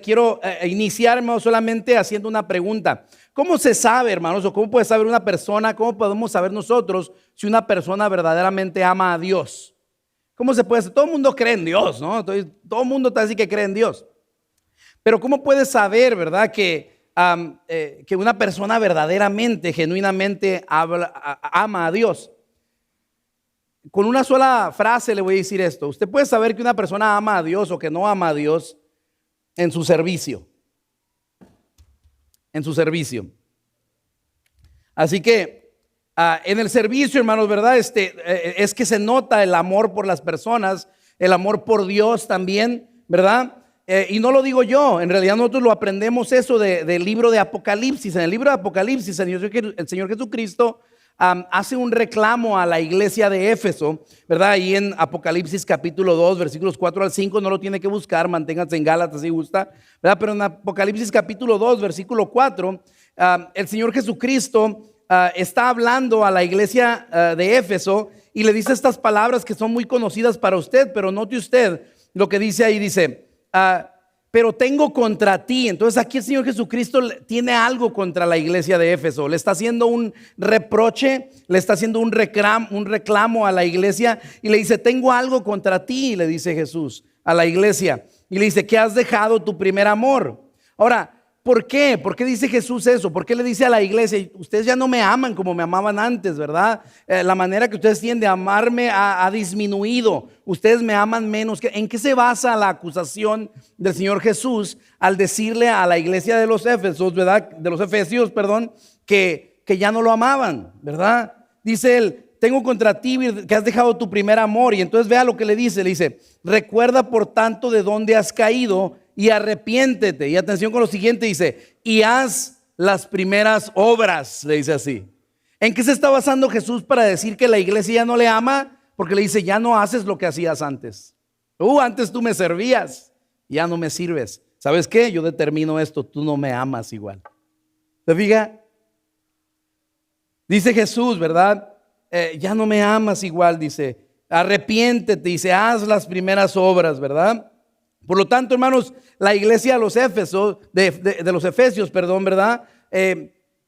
Quiero iniciar, hermanos, solamente haciendo una pregunta. ¿Cómo se sabe, hermanos, o cómo puede saber una persona, cómo podemos saber nosotros si una persona verdaderamente ama a Dios? ¿Cómo se puede saber? Todo el mundo cree en Dios, ¿no? Entonces, todo el mundo está así que cree en Dios. Pero ¿cómo puedes saber, verdad, que una persona verdaderamente, genuinamente ama a Dios? Con una sola frase le voy a decir esto. Usted puede saber que una persona ama a Dios o que no ama a Dios en su servicio. En su servicio. Así que en el servicio, hermanos, ¿verdad? Es que se nota el amor por las personas, el amor por Dios también, ¿verdad? Y no lo digo yo, en realidad nosotros lo aprendemos eso del libro de Apocalipsis. En el libro de Apocalipsis, el Señor Jesucristo hace un reclamo a la iglesia de Éfeso, ¿verdad? Ahí en Apocalipsis capítulo 2, versículos 4 al 5, no lo tiene que buscar, manténganse en Gálatas si gusta, ¿verdad? Pero en Apocalipsis capítulo 2, versículo 4, el Señor Jesucristo está hablando a la iglesia de Éfeso y le dice estas palabras que son muy conocidas para usted, pero note usted lo que dice ahí, dice, pero tengo contra ti. Entonces aquí el Señor Jesucristo tiene algo contra la iglesia de Éfeso. Le está haciendo un reproche, le está haciendo un reclamo a la iglesia y le dice, tengo algo contra ti, le dice Jesús a la iglesia. Y le dice, que has dejado tu primer amor. Ahora, ¿por qué? ¿Por qué dice Jesús eso? ¿Por qué le dice a la iglesia, ustedes ya no me aman como me amaban antes, verdad? La manera que ustedes tienen de amarme ha disminuido. Ustedes me aman menos. ¿En qué se basa la acusación del Señor Jesús al decirle a la iglesia de los Efesios, ¿verdad? De los Efesios, perdón, que ya no lo amaban, ¿verdad? Dice él, tengo contra ti que has dejado tu primer amor. Y entonces vea lo que le dice, recuerda por tanto de dónde has caído y arrepiéntete. Y atención con lo siguiente, dice, y haz las primeras obras, le dice así. ¿En qué se está basando Jesús para decir que la iglesia ya no le ama? Porque le dice, ya no haces lo que hacías antes. Antes tú me servías, ya no me sirves. ¿Sabes qué? Yo determino esto, tú no me amas igual. ¿Se fija? Dice Jesús, ¿verdad? Ya no me amas igual, dice, arrepiéntete, dice, haz las primeras obras, ¿verdad? Por lo tanto, hermanos, la iglesia de los Efesios, de los Efesios, perdón, ¿verdad?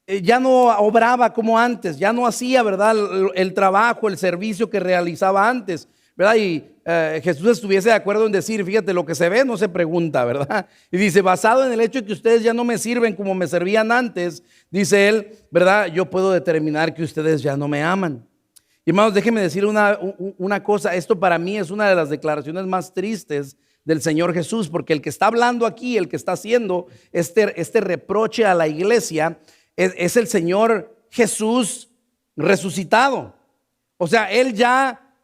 Ya no obraba como antes, ya no hacía, ¿verdad? El trabajo, el servicio que realizaba antes, ¿verdad? Y Jesús estuviese de acuerdo en decir, fíjate, lo que se ve no se pregunta, ¿verdad? Y dice, basado en el hecho de que ustedes ya no me sirven como me servían antes, dice él, ¿verdad? Yo puedo determinar que ustedes ya no me aman. Y hermanos, déjenme decir una cosa, esto para mí es una de las declaraciones más tristes del Señor Jesús, porque el que está hablando aquí, el que está haciendo este reproche a la iglesia es el Señor Jesús resucitado. O sea, Él ya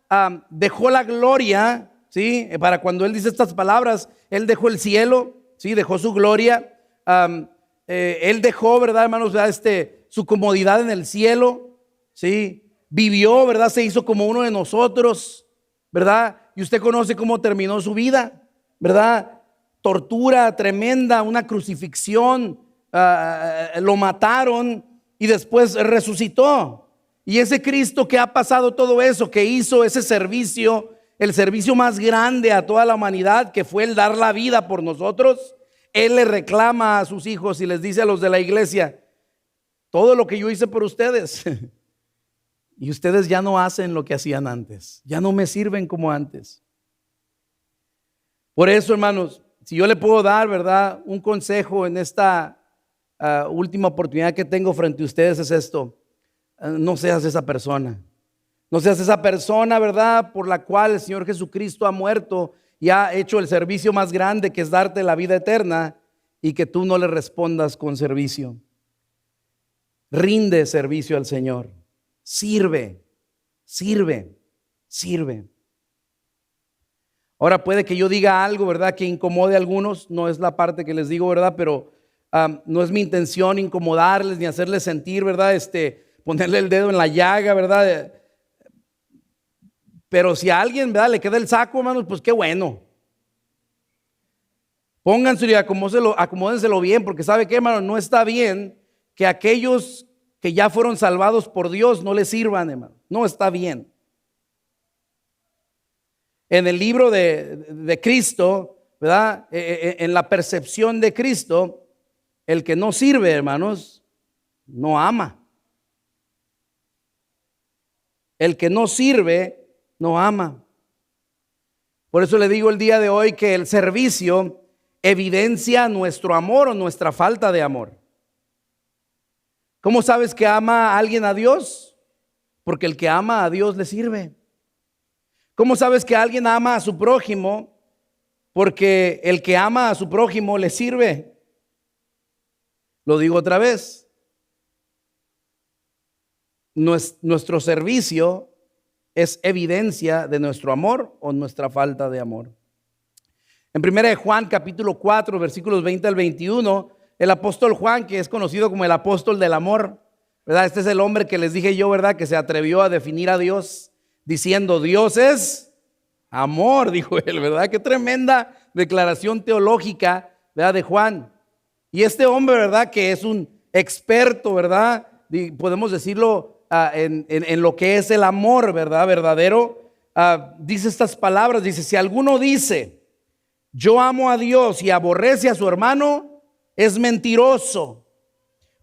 dejó la gloria, ¿sí? Para cuando Él dice estas palabras, Él dejó el cielo, ¿sí? Dejó su gloria, Él dejó, ¿verdad, hermanos? Su comodidad en el cielo, ¿sí? Vivió, ¿verdad? Se hizo como uno de nosotros, ¿verdad? Y usted conoce cómo terminó su vida, ¿verdad? Tortura tremenda, una crucifixión, lo mataron y después resucitó. Y ese Cristo que ha pasado todo eso, que hizo ese servicio, el servicio más grande a toda la humanidad, que fue el dar la vida por nosotros, Él le reclama a sus hijos y les dice a los de la iglesia, todo lo que yo hice por ustedes y ustedes ya no hacen lo que hacían antes, ya no me sirven como antes. Por eso, hermanos, si yo le puedo dar, ¿verdad?, un consejo en esta última oportunidad que tengo frente a ustedes es esto. No seas esa persona. No seas esa persona, ¿verdad?, por la cual el Señor Jesucristo ha muerto y ha hecho el servicio más grande, que es darte la vida eterna, y que tú no le respondas con servicio. Rinde servicio al Señor. Sirve. Ahora puede que yo diga algo, ¿verdad?, que incomode a algunos. No es la parte que les digo, ¿verdad? Pero no es mi intención incomodarles ni hacerles sentir, ¿verdad? Ponerle el dedo en la llaga, ¿verdad? Pero si a alguien, ¿verdad?, le queda el saco, hermanos, pues qué bueno. Pónganselo y acomódenselo bien, porque ¿sabe qué, hermano? No está bien que aquellos que ya fueron salvados por Dios no les sirvan, hermano. No está bien. En el libro de Cristo, ¿verdad? En la percepción de Cristo, el que no sirve, hermanos, no ama. El que no sirve, no ama. Por eso le digo el día de hoy que el servicio evidencia nuestro amor o nuestra falta de amor. ¿Cómo sabes que ama a alguien a Dios? Porque el que ama a Dios le sirve. ¿Cómo sabes que alguien ama a su prójimo? Porque el que ama a su prójimo le sirve. Lo digo otra vez. Nuestro servicio es evidencia de nuestro amor o nuestra falta de amor. En 1 Juan capítulo 4 versículos 20 al 21, el apóstol Juan, que es conocido como el apóstol del amor, ¿verdad? Este es el hombre que les dije yo, ¿verdad? Que se atrevió a definir a Dios diciendo: Dios es amor, dijo él, ¿verdad? Qué tremenda declaración teológica, ¿verdad? De Juan. Y este hombre, ¿verdad? Que es un experto, ¿verdad? Podemos decirlo en lo que es el amor, ¿verdad? Verdadero. Dice estas palabras, dice: si alguno dice yo amo a Dios y aborrece a su hermano, es mentiroso.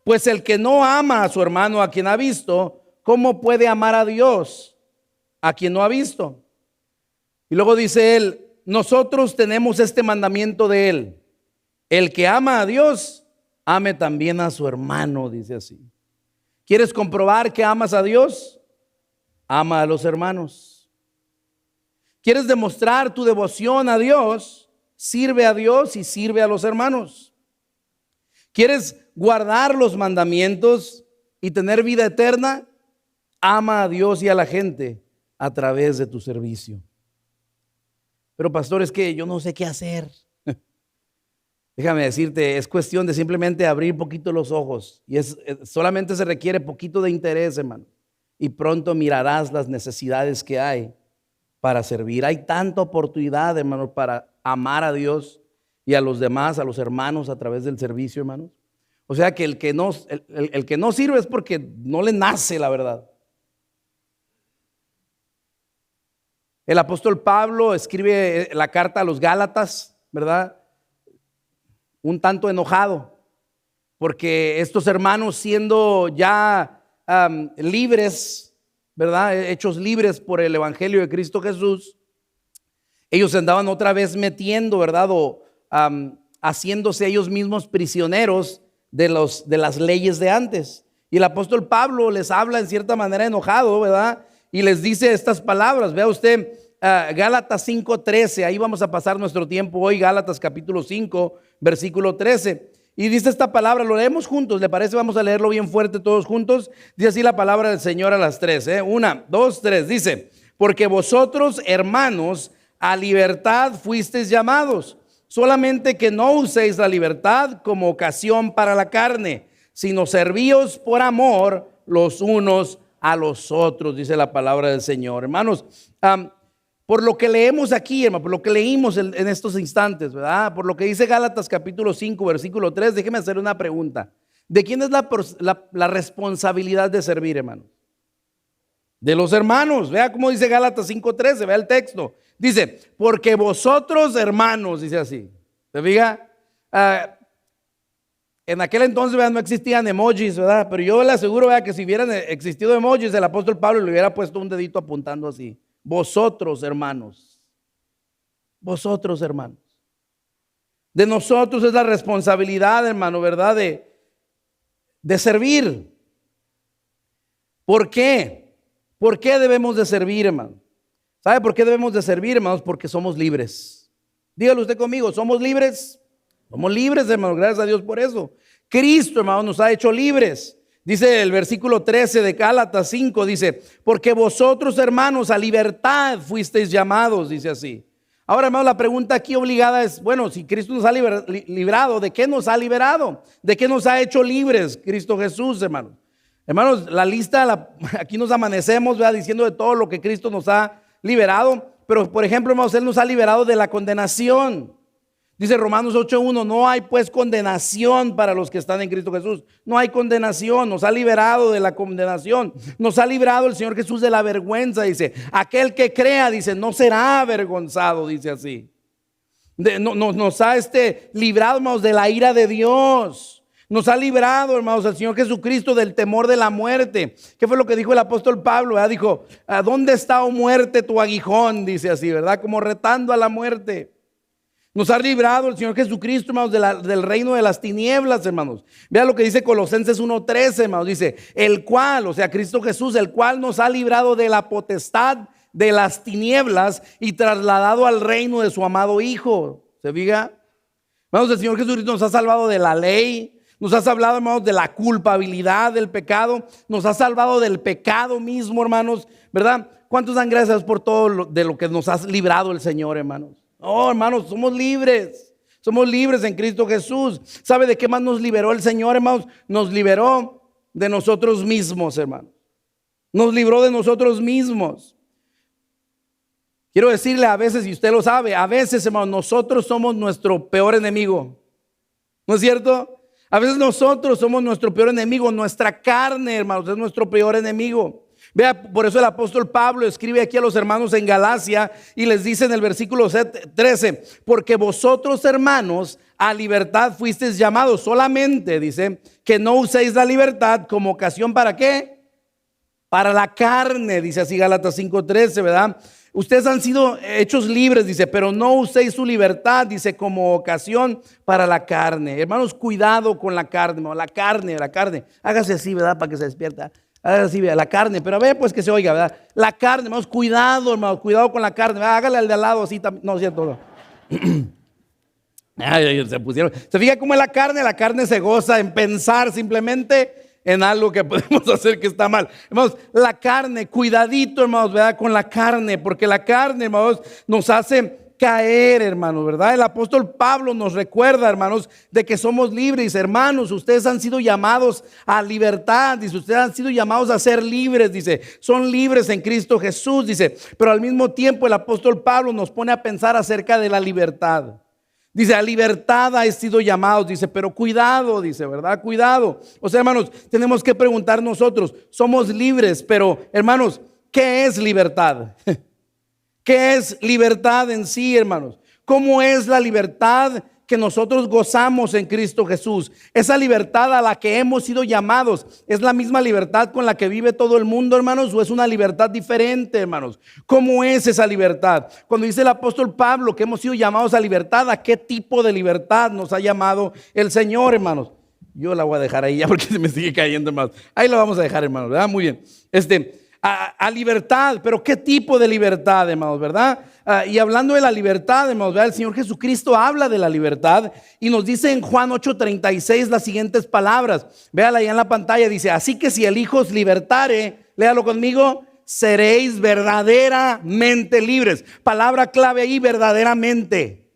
Pues el que no ama a su hermano a quien ha visto, ¿cómo puede amar a Dios a quien no ha visto? Y luego dice él: nosotros tenemos este mandamiento de él: el que ama a Dios, ame también a su hermano, dice así. ¿Quieres comprobar que amas a Dios? Ama a los hermanos. ¿Quieres demostrar tu devoción a Dios? Sirve a Dios y sirve a los hermanos. ¿Quieres guardar los mandamientos y tener vida eterna? Ama a Dios y a la gente a través de tu servicio. Pero pastor, es que yo no sé qué hacer. Déjame decirte, es cuestión de simplemente abrir poquito los ojos. Y solamente se requiere poquito de interés, hermano. Y pronto mirarás las necesidades que hay para servir. Hay tanta oportunidad, hermano, para amar a Dios y a los demás, a los hermanos, a través del servicio, hermanos. O sea que el que no sirve es porque no le nace la verdad. El apóstol Pablo escribe la carta a los Gálatas, ¿verdad? Un tanto enojado, porque estos hermanos, siendo ya libres, ¿verdad? Hechos libres por el evangelio de Cristo Jesús, ellos se andaban otra vez metiendo, ¿verdad? O haciéndose ellos mismos prisioneros de las leyes de antes. Y el apóstol Pablo les habla en cierta manera enojado, ¿verdad? Y les dice estas palabras. Vea usted Gálatas 5:13, ahí vamos a pasar nuestro tiempo hoy. Gálatas capítulo 5 versículo 13, y dice esta palabra, lo leemos juntos, ¿le parece? Vamos a leerlo bien fuerte todos juntos. Dice así la palabra del Señor a las 3, 1, 2, 3, dice: porque vosotros, hermanos, a libertad fuisteis llamados, solamente que no uséis la libertad como ocasión para la carne, sino servíos por amor los unos a los otros, dice la palabra del Señor. Hermanos, por lo que leemos aquí, hermano, por lo que leímos en estos instantes, ¿verdad? Por lo que dice Gálatas capítulo 5, versículo 3, déjeme hacer una pregunta. ¿De quién es la responsabilidad de servir, hermano? De los hermanos. Vea cómo dice Gálatas 5:13, vea el texto. Dice: porque vosotros, hermanos, dice así. ¿Se fija? En aquel entonces, ¿verdad?, no existían emojis, ¿verdad? Pero yo le aseguro, ¿verdad?, que si hubieran existido emojis, el apóstol Pablo le hubiera puesto un dedito apuntando así. Vosotros, hermanos. Vosotros, hermanos. De nosotros es la responsabilidad, hermano, ¿verdad?, de servir. ¿Por qué? ¿Por qué debemos de servir, hermano? ¿Sabe por qué debemos de servir, hermanos? Porque somos libres. Dígalo usted conmigo, ¿somos libres? Somos libres, hermano, gracias a Dios por eso. Cristo, hermano, nos ha hecho libres. Dice el versículo 13 de Gálatas 5, dice: porque vosotros, hermanos, a libertad fuisteis llamados, dice así. Ahora, hermano, la pregunta aquí obligada es, bueno, si Cristo nos ha librado, ¿de qué nos ha liberado? ¿De qué nos ha hecho libres Cristo Jesús, hermano? Hermanos, la lista, aquí nos amanecemos, ¿verdad?, diciendo de todo lo que Cristo nos ha liberado. Pero, por ejemplo, hermanos, Él nos ha liberado de la condenación. Dice Romanos 8:1, no hay pues condenación para los que están en Cristo Jesús. No hay condenación, nos ha liberado de la condenación. Nos ha librado el Señor Jesús de la vergüenza, dice. Aquel que crea, dice, no será avergonzado, dice así. Nos ha librado, hermanos, de la ira de Dios. Nos ha librado, hermanos, el Señor Jesucristo del temor de la muerte. ¿Qué fue lo que dijo el apóstol Pablo? Dijo, ¿a dónde está, oh muerte, tu aguijón? Dice así, ¿verdad? Como retando a la muerte. Nos ha librado el Señor Jesucristo, hermanos, del reino de las tinieblas, hermanos. Vea lo que dice Colosenses 1:13, hermanos. Dice, el cual, o sea, Cristo Jesús, el cual nos ha librado de la potestad de las tinieblas y trasladado al reino de su amado Hijo. ¿Se fija? Hermanos, el Señor Jesucristo nos ha salvado de la ley. Nos ha salvado, hermanos, de la culpabilidad del pecado. Nos ha salvado del pecado mismo, hermanos, ¿verdad? ¿Cuántos dan gracias por todo de lo que nos ha librado el Señor, hermanos? Oh, hermanos, somos libres. Somos libres en Cristo Jesús. ¿Sabe de qué más nos liberó el Señor, hermanos? Nos liberó de nosotros mismos, hermanos. Nos libró de nosotros mismos. Quiero decirle a veces, y usted lo sabe, a veces, hermanos, nosotros somos nuestro peor enemigo. ¿No es cierto? A veces nosotros somos nuestro peor enemigo. Nuestra carne, hermanos, es nuestro peor enemigo. Vea, por eso el apóstol Pablo escribe aquí a los hermanos en Galacia y les dice en el versículo 13, porque vosotros, hermanos, a libertad fuisteis llamados, solamente, dice, que no uséis la libertad como ocasión, ¿para qué? Para la carne, dice así Gálatas 5:13, ¿verdad? Ustedes han sido hechos libres, dice, pero no uséis su libertad, dice, como ocasión para la carne. Hermanos, cuidado con la carne, hermano, la carne. Hágase así, ¿verdad? Para que se despierta. Hágase así, ¿verdad? La carne, pero a ver, pues que se oiga, ¿verdad? La carne, hermanos, cuidado con la carne. ¿Verdad? Hágale al de al lado así también. No, es cierto, no. Ay, se pusieron. ¿Se fija cómo es la carne? La carne se goza en pensar simplemente en algo que podemos hacer que está mal. Hermanos, la carne, cuidadito, hermanos, ¿verdad? Con la carne, porque la carne, hermanos, nos hace caer, hermanos, ¿verdad? El apóstol Pablo nos recuerda, hermanos, de que somos libres. Hermanos, ustedes han sido llamados a libertad, dice, ustedes han sido llamados a ser libres, dice, son libres en Cristo Jesús, dice, pero al mismo tiempo el apóstol Pablo nos pone a pensar acerca de la libertad. Dice, a libertad ha sido llamados, dice, pero cuidado, dice, ¿verdad? Cuidado. O sea, hermanos, tenemos que preguntar nosotros, somos libres, pero hermanos, ¿qué es libertad? ¿Qué es libertad en sí, hermanos? ¿Cómo es la libertad que nosotros gozamos en Cristo Jesús? Esa libertad a la que hemos sido llamados, ¿es la misma libertad con la que vive todo el mundo, hermanos? ¿O es una libertad diferente, hermanos? ¿Cómo es esa libertad? Cuando dice el apóstol Pablo que hemos sido llamados a libertad, ¿a qué tipo de libertad nos ha llamado el Señor, hermanos? Yo la voy a dejar ahí ya porque se me sigue cayendo, hermanos. Ahí la vamos a dejar, hermanos, ¿verdad? Muy bien. A libertad, pero ¿qué tipo de libertad, hermanos, verdad? Y hablando de la libertad, hermanos, ¿verdad? El Señor Jesucristo habla de la libertad y nos dice en Juan 8:36 las siguientes palabras. Véala ahí en la pantalla, dice, así que si el Hijo os libertare, léalo conmigo, seréis verdaderamente libres. Palabra clave ahí, verdaderamente.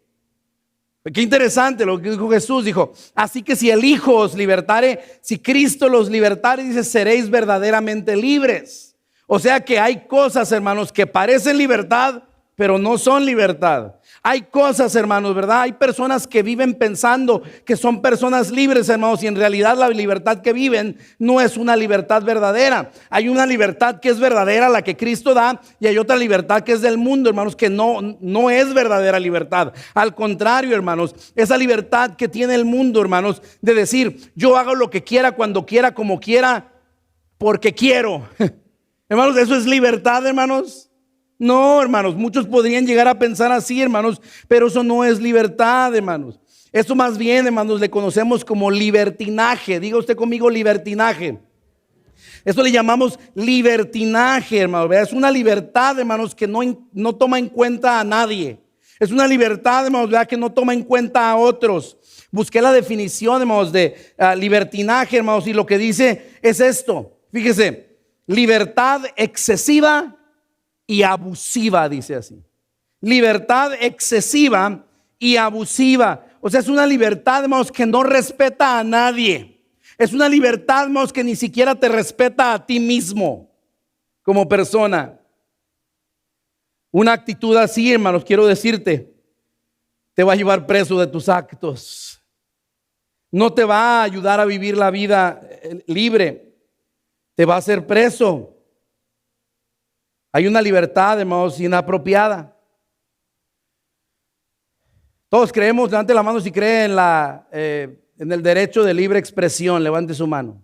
Qué interesante lo que dijo Jesús, dijo, así que si el Hijo os libertare, si Cristo los libertare, dice, seréis verdaderamente libres. O sea que hay cosas, hermanos, que parecen libertad, pero no son libertad. Hay cosas, hermanos, ¿verdad? Hay personas que viven pensando que son personas libres, hermanos, y en realidad la libertad que viven no es una libertad verdadera. Hay una libertad que es verdadera, la que Cristo da, y hay otra libertad que es del mundo, hermanos, que no es verdadera libertad. Al contrario, hermanos, esa libertad que tiene el mundo, hermanos, de decir, yo hago lo que quiera, cuando quiera, como quiera, porque quiero. Hermanos, ¿eso es libertad, hermanos? No, hermanos, muchos podrían llegar a pensar así, hermanos, pero eso no es libertad, hermanos. Eso más bien, hermanos, le conocemos como libertinaje. Diga usted conmigo, libertinaje. Esto le llamamos libertinaje, hermanos. Es una libertad, hermanos, que no toma en cuenta a nadie. Es una libertad, hermanos, que no toma en cuenta a otros. Busqué la definición, hermanos, de libertinaje, hermanos, y lo que dice es esto. Fíjese. Libertad excesiva y abusiva, dice así. Libertad excesiva y abusiva. O sea, es una libertad, hermanos, que no respeta a nadie. Es una libertad, hermanos, que ni siquiera te respeta a ti mismo como persona. Una actitud así, hermanos, quiero decirte, te va a llevar preso de tus actos. No te va a ayudar a vivir la vida libre. Te va a hacer preso. Hay una libertad, hermanos, inapropiada. Todos creemos, levante la mano si cree en el derecho de libre expresión, levante su mano.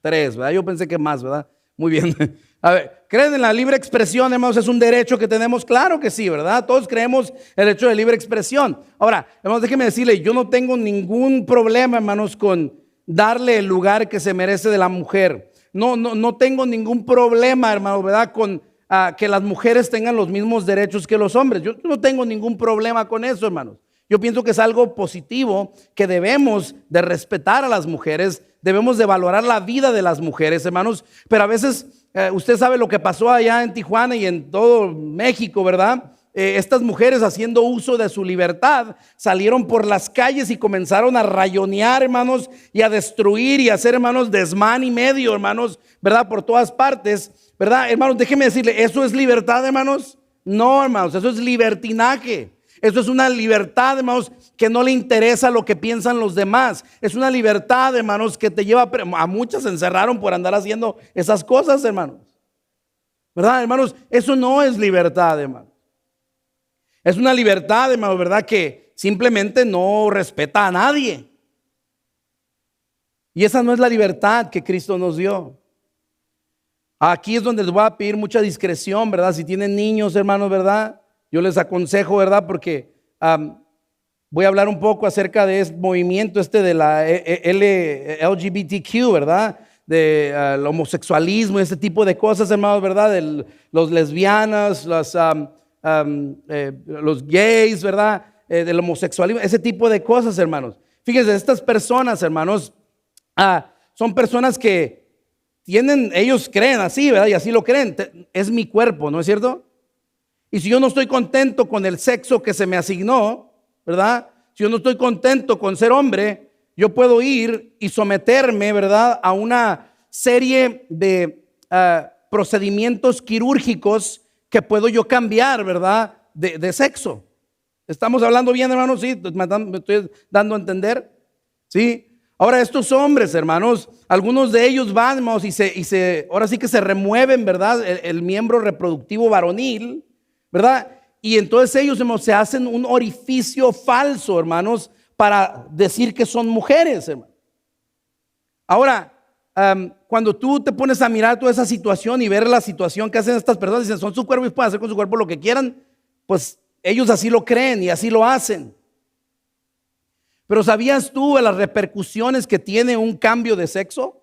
3, ¿verdad? Yo pensé que más, ¿verdad? Muy bien. A ver, ¿creen en la libre expresión, hermanos? ¿Es un derecho que tenemos? Claro que sí, ¿verdad? Todos creemos el derecho de libre expresión. Ahora, hermanos, déjenme decirle, yo no tengo ningún problema, hermanos, con darle el lugar que se merece de la mujer. No tengo ningún problema, hermanos, ¿verdad? Con que las mujeres tengan los mismos derechos que los hombres. Yo no tengo ningún problema con eso, hermanos. Yo pienso que es algo positivo, que debemos de respetar a las mujeres, debemos de valorar la vida de las mujeres, hermanos. Pero a veces, usted sabe lo que pasó allá en Tijuana y en todo México, ¿verdad? Estas mujeres, haciendo uso de su libertad, salieron por las calles y comenzaron a rayonear, hermanos, y a destruir y a hacer, hermanos, desmán y medio, hermanos, ¿verdad? Por todas partes, ¿verdad? Hermanos, déjenme decirle, ¿eso es libertad, hermanos? No, hermanos, eso es libertinaje. Eso es una libertad, hermanos, que no le interesa lo que piensan los demás. Es una libertad, hermanos, que te lleva a muchas se encerraron por andar haciendo esas cosas, hermanos. ¿Verdad, hermanos? Eso no es libertad, hermanos. Es una libertad, hermanos, ¿verdad? Que simplemente no respeta a nadie. Y esa no es la libertad que Cristo nos dio. Aquí es donde les voy a pedir mucha discreción, ¿verdad? Si tienen niños, hermanos, ¿verdad? Yo les aconsejo, ¿verdad? Porque voy a hablar un poco acerca de este movimiento de la LGBTQ, ¿verdad? El homosexualismo, este tipo de cosas, hermanos, ¿verdad? Los lesbianas, los gays, ¿verdad? Del homosexualismo, ese tipo de cosas, hermanos. Fíjense, estas personas, hermanos, son personas que ellos creen así, ¿verdad? Y así lo creen. Es mi cuerpo, ¿no es cierto? Y si yo no estoy contento con el sexo que se me asignó, ¿verdad? Si yo no estoy contento con ser hombre, yo puedo ir y someterme, ¿verdad? A una serie de procedimientos quirúrgicos que puedo yo cambiar, ¿verdad? De sexo. ¿Estamos hablando bien, hermanos? Sí, me estoy dando a entender. Sí. Ahora estos hombres, hermanos, algunos de ellos van, hermanos, ahora sí que se remueven, ¿verdad? El miembro reproductivo varonil, ¿verdad? Y entonces ellos, hermanos, se hacen un orificio falso, hermanos, para decir que son mujeres, hermanos. Ahora, cuando tú te pones a mirar toda esa situación y ver la situación que hacen estas personas, dicen, son su cuerpo y pueden hacer con su cuerpo lo que quieran, pues ellos así lo creen y así lo hacen. Pero ¿sabías tú de las repercusiones que tiene un cambio de sexo?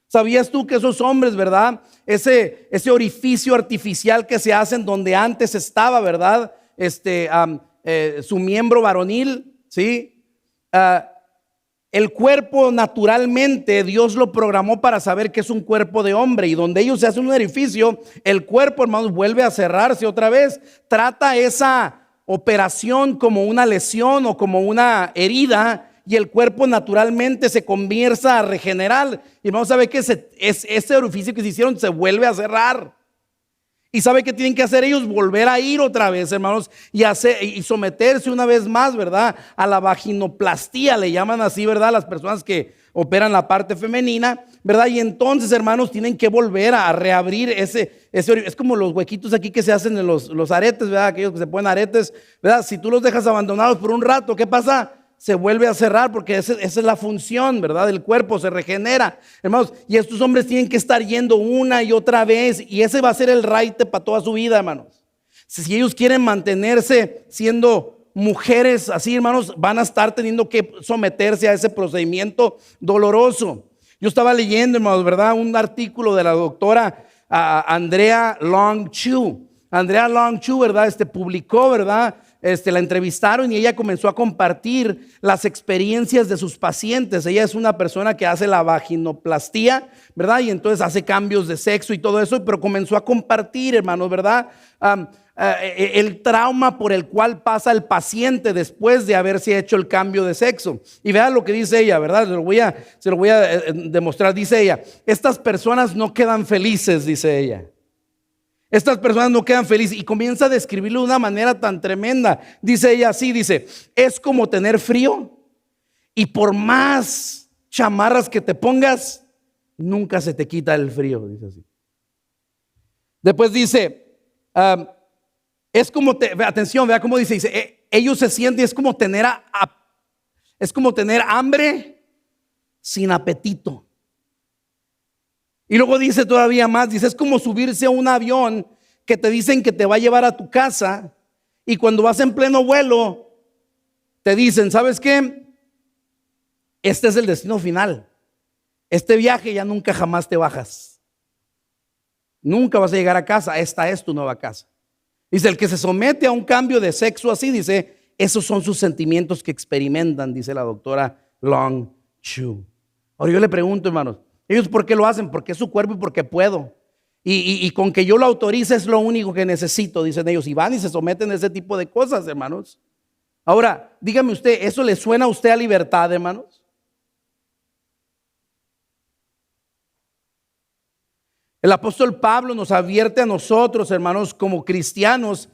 ¿Sabías tú que esos hombres, verdad? Ese orificio artificial que se hacen donde antes estaba, ¿verdad? Su miembro varonil, ¿sí? El cuerpo naturalmente Dios lo programó para saber que es un cuerpo de hombre, y donde ellos se hacen un orificio, el cuerpo, hermanos, vuelve a cerrarse otra vez. Trata esa operación como una lesión o como una herida, y el cuerpo naturalmente se comienza a regenerar. Y vamos a ver que ese orificio que se hicieron se vuelve a cerrar. Y sabe que tienen que hacer ellos, volver a ir otra vez, hermanos, y someterse una vez más, ¿verdad? A la vaginoplastía, le llaman así, ¿verdad? Las personas que operan la parte femenina, ¿verdad? Y entonces, hermanos, tienen que volver a reabrir es como los huequitos aquí que se hacen en los aretes, ¿verdad? Aquellos que se ponen aretes, ¿verdad? Si tú los dejas abandonados por un rato, ¿qué pasa? Se vuelve a cerrar, porque esa es la función, ¿verdad? Del cuerpo, se regenera, hermanos. Y estos hombres tienen que estar yendo una y otra vez, y ese va a ser el raite para toda su vida, hermanos. Si ellos quieren mantenerse siendo mujeres así, hermanos, van a estar teniendo que someterse a ese procedimiento doloroso. Yo estaba leyendo, hermanos, ¿verdad? Un artículo de la doctora Andrea Long Chu. Andrea Long Chu, ¿verdad? Publicó, ¿verdad? La entrevistaron y ella comenzó a compartir las experiencias de sus pacientes. Ella es una persona que hace la vaginoplastía, ¿verdad? Y entonces hace cambios de sexo y todo eso, pero comenzó a compartir, hermanos, ¿verdad? El trauma por el cual pasa el paciente después de haberse hecho el cambio de sexo. Y vean lo que dice ella, ¿verdad? Se lo voy a demostrar. Dice ella, estas personas no quedan felices, dice ella. Estas personas no quedan felices, y comienza a describirlo de una manera tan tremenda. Dice ella así, dice, es como tener frío y por más chamarras que te pongas, nunca se te quita el frío, dice así. Después dice, es como, atención, vea cómo dice, ellos se sienten, es como tener hambre sin apetito. Y luego dice todavía más, dice, es como subirse a un avión que te dicen que te va a llevar a tu casa, y cuando vas en pleno vuelo te dicen, ¿sabes qué? Este es el destino final. Este viaje ya nunca jamás te bajas. Nunca vas a llegar a casa. Esta es tu nueva casa. Dice, el que se somete a un cambio de sexo así, dice, esos son sus sentimientos que experimentan, dice la doctora Long Chu. Ahora yo le pregunto, hermanos, ¿ellos por qué lo hacen? Porque es su cuerpo y porque puedo. Y con que yo lo autorice es lo único que necesito, dicen ellos. Y van y se someten a ese tipo de cosas, hermanos. Ahora, dígame usted, ¿eso le suena a usted a libertad, hermanos? El apóstol Pablo nos advierte a nosotros, hermanos, como cristianos,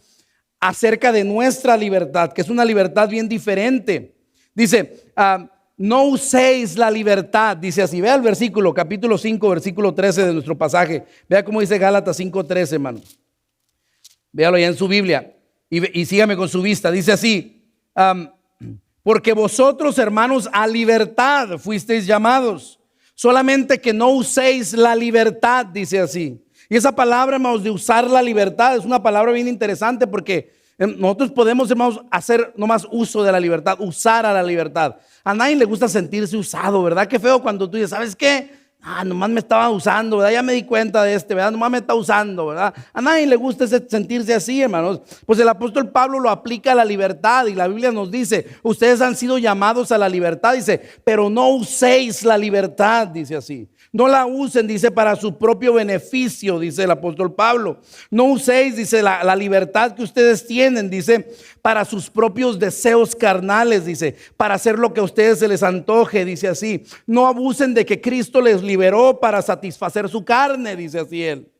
acerca de nuestra libertad, que es una libertad bien diferente. Dice, no uséis la libertad, dice así. Vea el versículo, capítulo 5, versículo 13 de nuestro pasaje. Vea cómo dice Gálatas 5:13, hermanos. Véalo ya en su Biblia y sígame con su vista. Dice así, porque vosotros, hermanos, a libertad fuisteis llamados, solamente que no uséis la libertad, dice así. Y esa palabra, hermanos, de usar la libertad es una palabra bien interesante, porque nosotros podemos, hermanos, hacer nomás uso de la libertad, usar a la libertad. A nadie le gusta sentirse usado, ¿verdad? Qué feo cuando tú dices, ¿sabes qué? Nomás me estaba usando, ¿verdad? Ya me di cuenta de ¿verdad? Nomás me está usando, ¿verdad? A nadie le gusta sentirse así, hermanos. Pues el apóstol Pablo lo aplica a la libertad, y la Biblia nos dice, ustedes han sido llamados a la libertad, dice, pero no uséis la libertad, dice así. No la usen, dice, para su propio beneficio, dice el apóstol Pablo. No uséis, dice, la libertad que ustedes tienen, dice, para sus propios deseos carnales, dice, para hacer lo que a ustedes se les antoje, dice así. No abusen de que Cristo les liberó para satisfacer su carne, dice así él.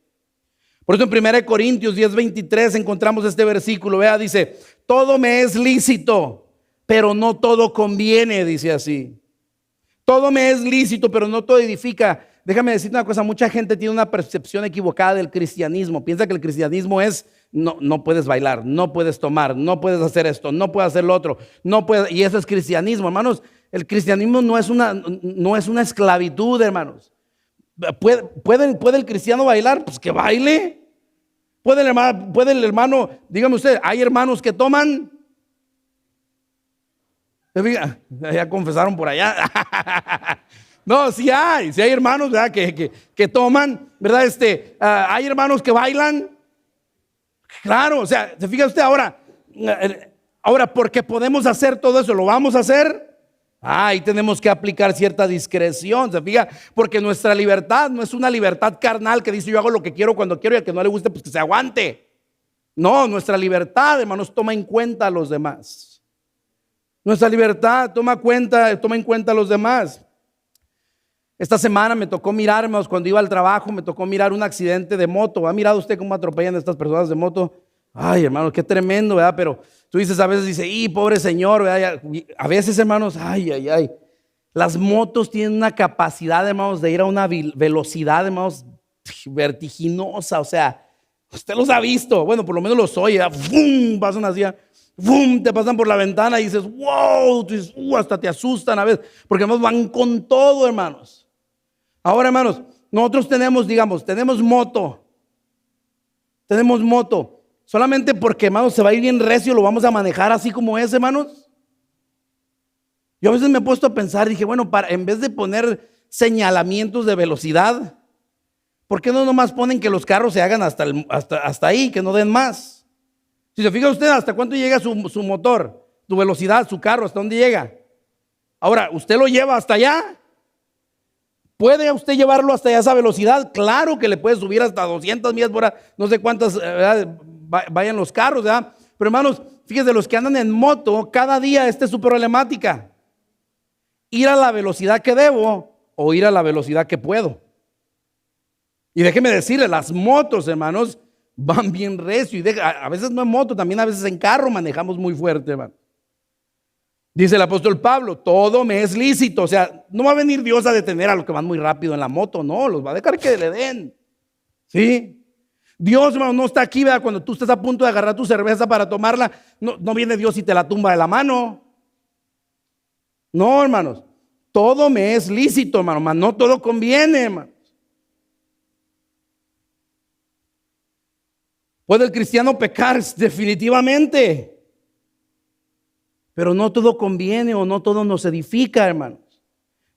Por eso en 1 Corintios 10:23 encontramos este versículo. Vea, dice, todo me es lícito, pero no todo conviene, dice así. Todo me es lícito, pero no todo edifica. Déjame decirte una cosa, mucha gente tiene una percepción equivocada del cristianismo. Piensa que el cristianismo es, no puedes bailar, no puedes tomar, no puedes hacer esto, no puedes hacer lo otro, no puedes, y eso es cristianismo, hermanos. El cristianismo no es una esclavitud, hermanos. ¿Puede el cristiano bailar? Pues que baile. ¿Puede el hermano, dígame usted, hay hermanos que toman? Ya confesaron por allá. No, sí hay hermanos, ¿verdad? que toman, ¿verdad? Hay hermanos que bailan. Claro, o sea, se fija usted ahora, porque podemos hacer todo eso, ¿lo vamos a hacer? Ahí tenemos que aplicar cierta discreción, se fija, porque nuestra libertad no es una libertad carnal que dice yo hago lo que quiero cuando quiero, y al que no le guste pues que se aguante. No, nuestra libertad, hermanos, toma en cuenta a los demás. Nuestra libertad toma en cuenta a los demás. Esta semana me tocó mirar, hermanos, cuando iba al trabajo, me tocó mirar un accidente de moto. ¿Ha mirado usted cómo atropellan a estas personas de moto? Ay, hermano, qué tremendo, ¿verdad? Pero tú dices, a veces dice, pobre señor, ¿verdad? A veces, hermanos, ay. Las motos tienen una capacidad, hermanos, de ir a una velocidad, hermanos, vertiginosa. O sea, usted los ha visto. Bueno, por lo menos los oye, ¡fum! Pasan así, ¡fum! Te pasan por la ventana y dices, wow, tú dices, hasta te asustan a veces, porque además van con todo, hermanos. Ahora, hermanos, nosotros tenemos moto. Tenemos moto. Solamente porque, hermanos, se va a ir bien recio, lo vamos a manejar así como es, hermanos. Yo a veces me he puesto a pensar, dije, bueno, en vez de poner señalamientos de velocidad, ¿por qué no nomás ponen que los carros se hagan hasta ahí, que no den más? Si se fija usted, ¿hasta cuánto llega su motor, su velocidad, su carro, hasta dónde llega? Ahora, ¿usted lo lleva hasta allá? ¿Puede usted llevarlo hasta esa velocidad? Claro que le puede subir hasta 200 millas por hora, no sé cuántas vayan los carros, ¿verdad? Pero hermanos, fíjense, los que andan en moto, cada día esta es su problemática. Ir a la velocidad que debo o ir a la velocidad que puedo. Y déjeme decirle, las motos, hermanos, van bien recio. Y a veces no en moto, también a veces en carro manejamos muy fuerte, hermano. Dice el apóstol Pablo, todo me es lícito. O sea, no va a venir Dios a detener a los que van muy rápido en la moto, no, los va a dejar que le den. ¿Sí? Dios, hermano, no está aquí, ¿verdad? Cuando tú estás a punto de agarrar tu cerveza para tomarla, no viene Dios y te la tumba de la mano. No, hermanos, todo me es lícito, hermano, mas no todo conviene, hermano. ¿Puede el cristiano pecar? Definitivamente. Pero no todo conviene o no todo nos edifica, hermanos.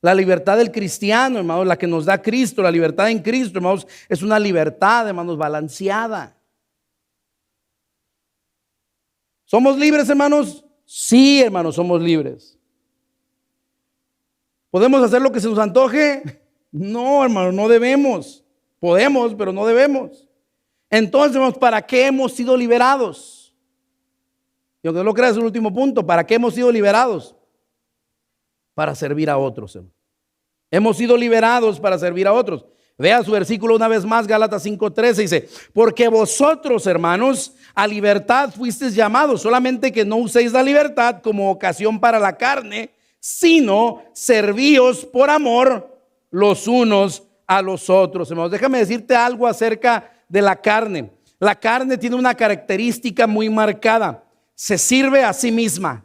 La libertad del cristiano, hermanos, la que nos da Cristo, la libertad en Cristo, hermanos, es una libertad, hermanos, balanceada. ¿Somos libres, hermanos? Sí, hermanos, somos libres. ¿Podemos hacer lo que se nos antoje? No, hermano, no debemos. Podemos, pero no debemos. Entonces, hermanos, ¿para qué hemos sido liberados? Y aunque no lo creas, es el último punto. ¿Para qué hemos sido liberados? Para servir a otros, hermano. Hemos sido liberados para servir a otros. Vea su versículo una vez más, Gálatas 5:13, dice: porque vosotros, hermanos, a libertad fuisteis llamados, solamente que no uséis la libertad como ocasión para la carne, sino servíos por amor los unos a los otros. Hermanos, déjame decirte algo acerca de la carne. La carne tiene una característica muy marcada: se sirve a sí misma,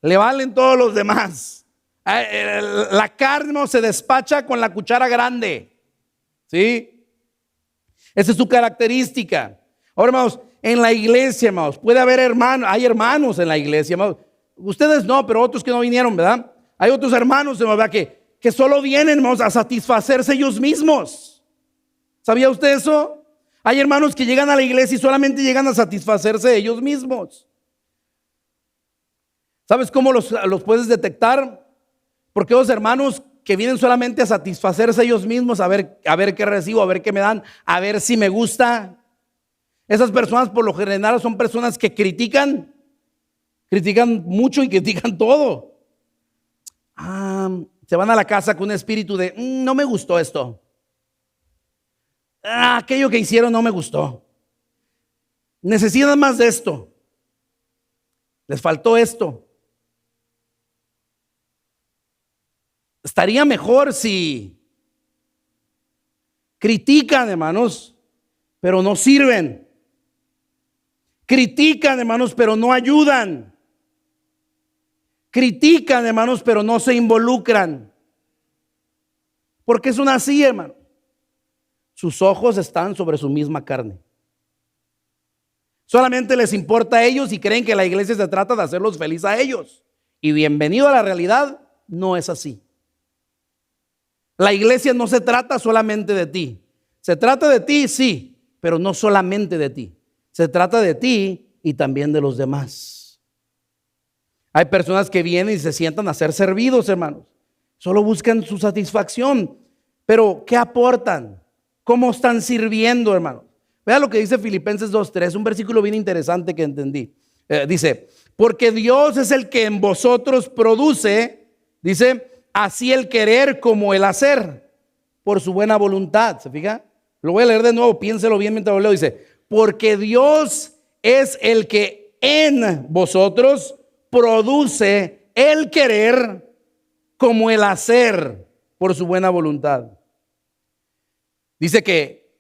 le valen todos los demás. La carne no se despacha con la cuchara grande, ¿sí? Esa es su característica. Ahora, hermanos, en la iglesia, hermanos, puede haber hermanos, hay hermanos en la iglesia, hermanos. Ustedes no, pero otros que no vinieron, ¿verdad? Hay otros hermanos, ¿verdad? Que solo vienen, hermanos, a satisfacerse ellos mismos. ¿Sabía usted eso? Hay hermanos que llegan a la iglesia y solamente llegan a satisfacerse ellos mismos. ¿Sabes cómo los puedes detectar? Porque los hermanos que vienen solamente a satisfacerse ellos mismos, a ver qué recibo, a ver qué me dan, a ver si me gusta. Esas personas por lo general son personas que critican mucho y critican todo. Se van a la casa con un espíritu de no me gustó esto. Aquello que hicieron no me gustó. Necesitan más de esto. Les faltó esto. Estaría mejor si critican, hermanos, pero no sirven. Critican, hermanos, pero no ayudan. Critican, hermanos, pero no se involucran. ¿Por qué son así, hermano? Sus ojos están sobre su misma carne. Solamente les importa a ellos y creen que la iglesia se trata de hacerlos felices a ellos. Y bienvenido a la realidad, no es así. La iglesia no se trata solamente de ti. Se trata de ti, sí, pero no solamente de ti. Se trata de ti y también de los demás. Hay personas que vienen y se sientan a ser servidos, hermanos. Solo buscan su satisfacción. Pero ¿qué aportan? ¿Cómo están sirviendo, hermanos? Vea lo que dice Filipenses 2:3, un versículo bien interesante que entendí. Dice, porque Dios es el que en vosotros produce, dice, así el querer como el hacer, por su buena voluntad. ¿Se fija? Lo voy a leer de nuevo, piénselo bien mientras lo leo. Dice, porque Dios es el que en vosotros produce el querer como el hacer, por su buena voluntad. Dice que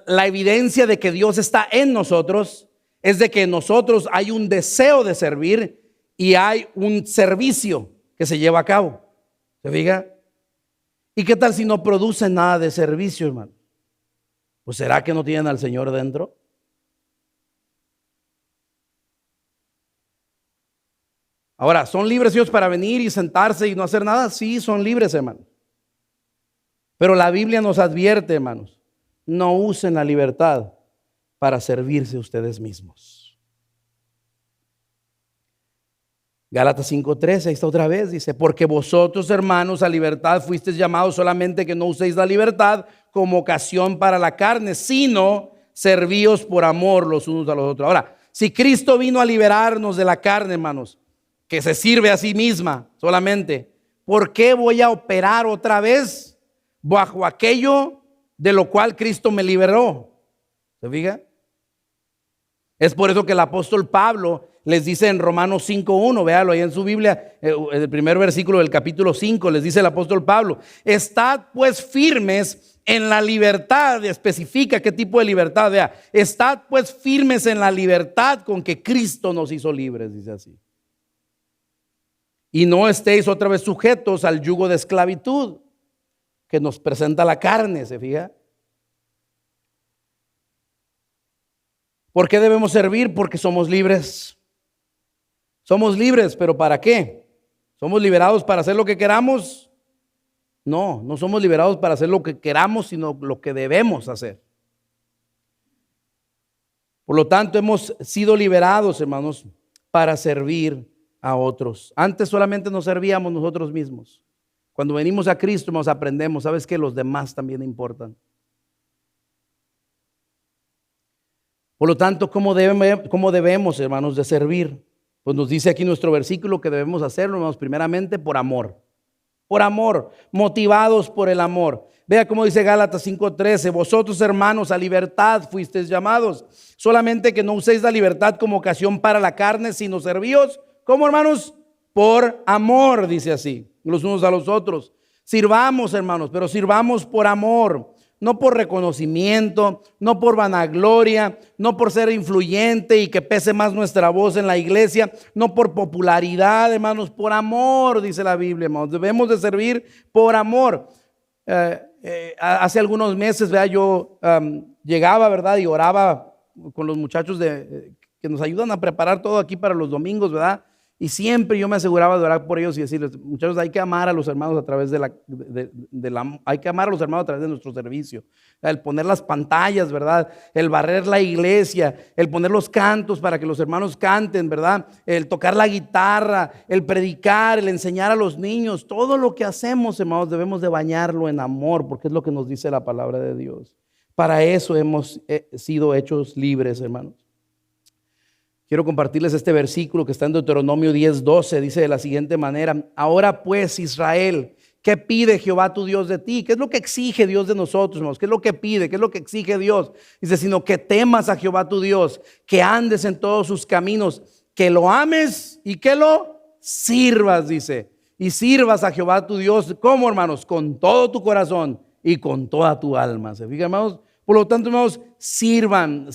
la evidencia de que Dios está en nosotros es de que en nosotros hay un deseo de servir y hay un servicio que se lleva a cabo. ¿Se fija? ¿Y qué tal si no producen nada de servicio, hermano? Pues ¿será que no tienen al Señor dentro? Ahora, ¿son libres ellos para venir y sentarse y no hacer nada? Sí, son libres, hermano. Pero la Biblia nos advierte, hermanos, no usen la libertad para servirse ustedes mismos. Gálatas 5:13, ahí está otra vez, dice, porque vosotros, hermanos, a libertad fuisteis llamados, solamente que no uséis la libertad como ocasión para la carne, sino servíos por amor los unos a los otros. Ahora, si Cristo vino a liberarnos de la carne, hermanos, que se sirve a sí misma solamente, ¿por qué voy a operar otra vez bajo aquello de lo cual Cristo me liberó? ¿Se fija? Es por eso que el apóstol Pablo les dice en Romanos 5:1, véalo ahí en su Biblia, en el primer versículo del capítulo 5, les dice el apóstol Pablo, estad pues firmes en la libertad, especifica qué tipo de libertad. Vea, estad pues firmes en la libertad con que Cristo nos hizo libres, dice así. Y no estéis otra vez sujetos al yugo de esclavitud que nos presenta la carne, ¿se fija? ¿Por qué debemos servir? Porque somos libres. Somos libres, pero ¿para qué? ¿Somos liberados para hacer lo que queramos? No, no somos liberados para hacer lo que queramos, sino lo que debemos hacer. Por lo tanto, hemos sido liberados, hermanos, para servir a otros. Antes solamente nos servíamos nosotros mismos. Cuando venimos a Cristo, nos aprendemos, ¿sabes qué? Los demás también importan. Por lo tanto, ¿cómo debemos, hermanos, de servir? Pues nos dice aquí nuestro versículo que debemos hacerlo, hermanos, primeramente por amor. Por amor, motivados por el amor. Vea cómo dice Gálatas 5:13, vosotros hermanos a libertad fuisteis llamados, solamente que no uséis la libertad como ocasión para la carne, sino servíos, ¿cómo, hermanos? Por amor, dice así, los unos a los otros. Sirvamos, hermanos, pero sirvamos por amor. No por reconocimiento, no por vanagloria, no por ser influyente y que pese más nuestra voz en la iglesia, no por popularidad, hermanos, por amor, dice la Biblia, hermanos. Debemos de servir por amor. Hace algunos meses, ¿verdad? Yo llegaba, ¿verdad? Y oraba con los muchachos que nos ayudan a preparar todo aquí para los domingos, ¿verdad? Y siempre yo me aseguraba de orar por ellos y decirles, muchachos, hay que amar a los hermanos a través hay que amar a los hermanos a través de nuestro servicio. El poner las pantallas, ¿verdad? El barrer la iglesia, el poner los cantos para que los hermanos canten, ¿verdad? El tocar la guitarra, el predicar, el enseñar a los niños. Todo lo que hacemos, hermanos, debemos de bañarlo en amor, porque es lo que nos dice la palabra de Dios. Para eso hemos sido hechos libres, hermanos. Quiero compartirles este versículo que está en Deuteronomio 10:12. Dice de la siguiente manera: ahora pues, Israel, ¿qué pide Jehová tu Dios de ti? ¿Qué es lo que exige Dios de nosotros, hermanos? ¿Qué es lo que pide? ¿Qué es lo que exige Dios? Dice, sino que temas a Jehová tu Dios, que andes en todos sus caminos, que lo ames y que lo sirvas, dice. Y sirvas a Jehová tu Dios, ¿cómo, hermanos? Con todo tu corazón y con toda tu alma. ¿Se fijan, hermanos? Por lo tanto, hermanos, sirvan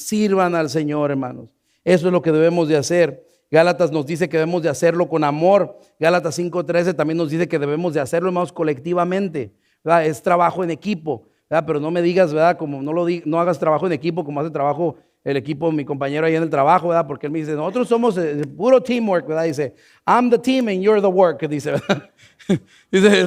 al Señor, hermanos. Eso es lo que debemos de hacer. Gálatas nos dice que debemos de hacerlo con amor. Gálatas 5:13 también nos dice que debemos de hacerlo, hermanos, colectivamente, ¿verdad? Es trabajo en equipo, ¿verdad? Pero no me digas, ¿verdad? Como no hagas trabajo en equipo como hace trabajo el equipo, mi compañero ahí en el trabajo, ¿verdad? Porque él me dice, nosotros somos puro teamwork, ¿verdad? Dice, I'm the team and you're the work, dice, ¿verdad? Dice,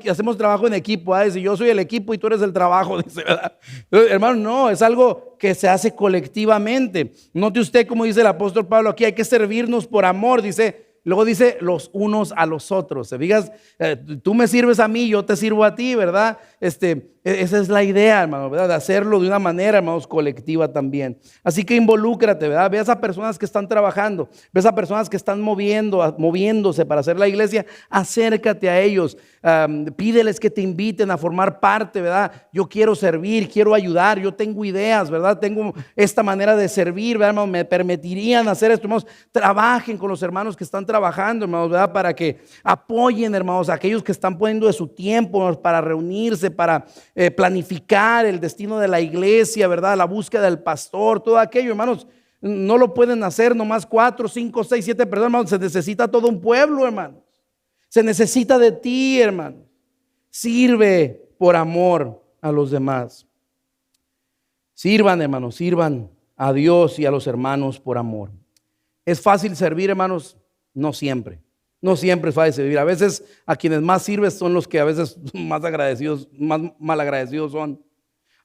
hacemos trabajo en equipo, ¿verdad? Dice, yo soy el equipo y tú eres el trabajo, dice, ¿verdad? Hermano, no, es algo que se hace colectivamente. Note usted como dice el apóstol Pablo aquí, hay que servirnos por amor, dice. Luego dice los unos a los otros. ¿Se fijas? Tú me sirves a mí, yo te sirvo a ti, ¿verdad? Esa es la idea, hermano, ¿verdad? De hacerlo de una manera, hermanos, colectiva también. Así que involúcrate, ¿verdad? Ve a esas personas que están trabajando, ve a esas personas que están moviéndose para hacer la iglesia, acércate a ellos, pídeles que te inviten a formar parte, ¿verdad? Yo quiero servir, quiero ayudar, yo tengo ideas, ¿verdad? Tengo esta manera de servir, ¿verdad, hermano? Me permitirían hacer esto, hermanos. Trabajen con los hermanos que están trabajando, hermanos, ¿verdad? Para que apoyen, hermanos, a aquellos que están poniendo de su tiempo, hermanos, para reunirse, para planificar el destino de la iglesia, ¿verdad? La búsqueda del pastor, todo aquello, hermanos. No lo pueden hacer nomás 4, 5, 6, 7 personas, hermanos. Se necesita todo un pueblo, hermanos. Se necesita de ti, hermano. Sirve por amor a los demás. Sirvan, hermanos, sirvan a Dios y a los hermanos por amor. ¿Es fácil servir, hermanos? No siempre. No siempre es fácil servir. A veces a quienes más sirves son los que a veces más agradecidos, más malagradecidos son.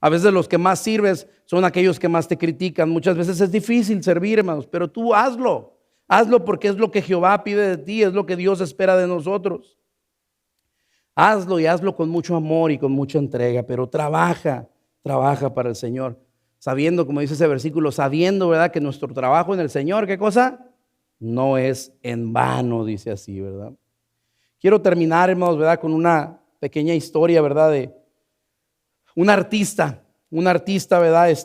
A veces los que más sirves son aquellos que más te critican. Muchas veces es difícil servir, hermanos, pero tú hazlo. Hazlo porque es lo que Jehová pide de ti, es lo que Dios espera de nosotros. Hazlo y hazlo con mucho amor y con mucha entrega, pero trabaja para el Señor. Sabiendo, como dice ese versículo, sabiendo, ¿verdad? Que nuestro trabajo en el Señor, ¿qué cosa? No es en vano, dice así, ¿verdad? Quiero terminar, hermanos, ¿verdad? Con una pequeña historia, ¿verdad? De un artista, ¿verdad?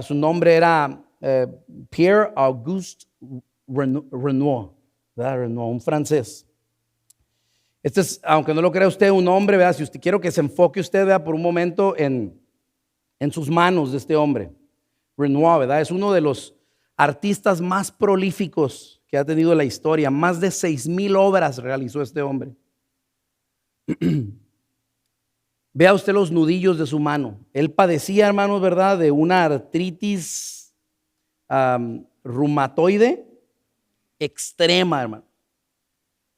Su nombre era Pierre Auguste Renoir, ¿verdad? Renoir, un francés. Este es, aunque no lo crea usted, un hombre, ¿verdad? Si usted quiero que se enfoque usted, ¿verdad? Por un momento en sus manos de este hombre. Renoir, ¿verdad? Es uno de los artistas más prolíficos que ha tenido la historia. Más de 6,000 obras realizó este hombre. Vea usted los nudillos de su mano. Él padecía, hermanos, ¿verdad? De una artritis reumatoide extrema, hermano.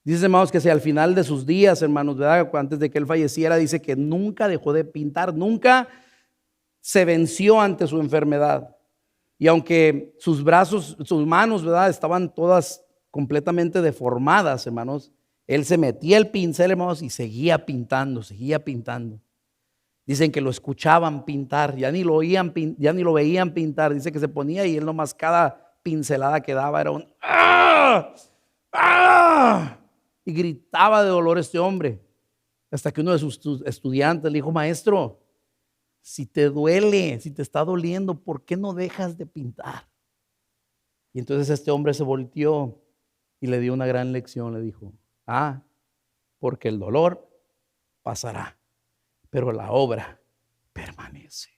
Dice, hermanos, que si al final de sus días, hermanos, ¿verdad? Antes de que él falleciera, dice que nunca dejó de pintar, nunca se venció ante su enfermedad. Y aunque sus brazos, sus manos, ¿verdad? Estaban todas completamente deformadas, hermanos, él se metía el pincel, hermanos, y seguía pintando, seguía pintando. Dicen que lo escuchaban pintar, ya ni lo oían, ya ni lo veían pintar. Dice que se ponía y él nomás cada pincelada que daba era un ¡ah! ¡Ah! Y gritaba de dolor este hombre. Hasta que uno de sus estudiantes le dijo, maestro, si te duele, si te está doliendo, ¿por qué no dejas de pintar? Y entonces este hombre se volteó y le dio una gran lección. Le dijo, porque el dolor pasará, pero la obra permanece.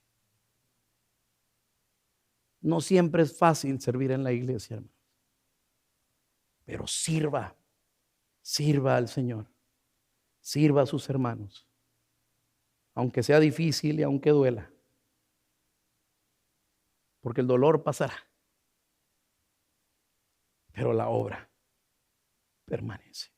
No siempre es fácil servir en la iglesia, hermano, pero sirva al Señor, sirva a sus hermanos, aunque sea difícil y aunque duela, porque el dolor pasará, pero la obra permanece.